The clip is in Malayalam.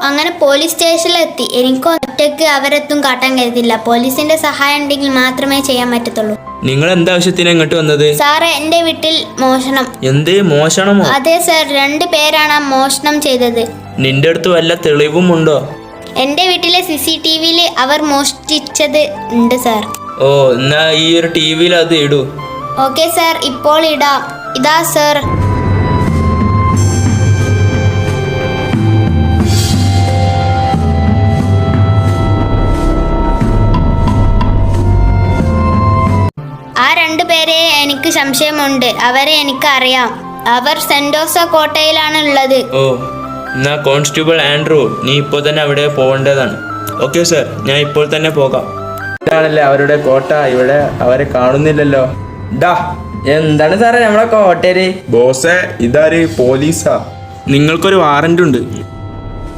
അങ്ങനെ പോലീസ് സ്റ്റേഷനിലെത്തി. എനിക്ക് ഒറ്റയ്ക്ക് അവരെത്തും കാട്ടാൻ കഴിയത്തില്ല. പോലീസിന്റെ സഹായം ഉണ്ടെങ്കിൽ മാത്രമേ ചെയ്യാൻ പറ്റത്തുള്ളൂ. നിങ്ങൾ എന്താവശ്യത്തിന് ഇങ്ങോട്ട് വന്നത്? സാറേ, എന്റെ വീട്ടിൽ മോഷണം. എന്തേ മോഷണമോ? അതെ സാർ, 2 പേരാണ് മോഷണം ചെയ്തത്. നിന്റെ അടുത്ത് വല്ല തെളിവും ഉണ്ടോ? എന്റെ വീട്ടിലെ CCTV-യിൽ അവർ മോഷ്ടിച്ചത് ഉണ്ട് സാർ. ഓ, എന്നാ ഈ ഒരു TV-യിൽ അത് ഇടൂ. ഓക്കെ സാർ, ഇപ്പോൾ ഇടാം. ഇതാ സാർ. ആ 2 പേരെ എനിക്ക് സംശയമുണ്ട്. അവരെ എനിക്ക് അറിയാം. അവർ സെന്റോസ കോട്ടയിലാണ് ഉള്ളത്. ഓ, എന്നാ കോൺസ്റ്റബിൾ ആൻഡ്രൂ, നീ ഇപ്പോൾ തന്നെ അവിടെ പോകേണ്ടതാണ്. ഓക്കെ സർ, ഞാൻ ഇപ്പോൾ തന്നെ പോകാം. ഇതാണല്ലേ അവരുടെ കോട്ട. ഇവിടെ അവരെ കാണുന്നില്ലല്ലോ. എന്താണ് സാറേ നമ്മളെ കോട്ടയില്? ബോസേ, ഇതാര്? പോലീസാ. നിങ്ങൾക്കൊരു വാറന്റ് ഉണ്ട്.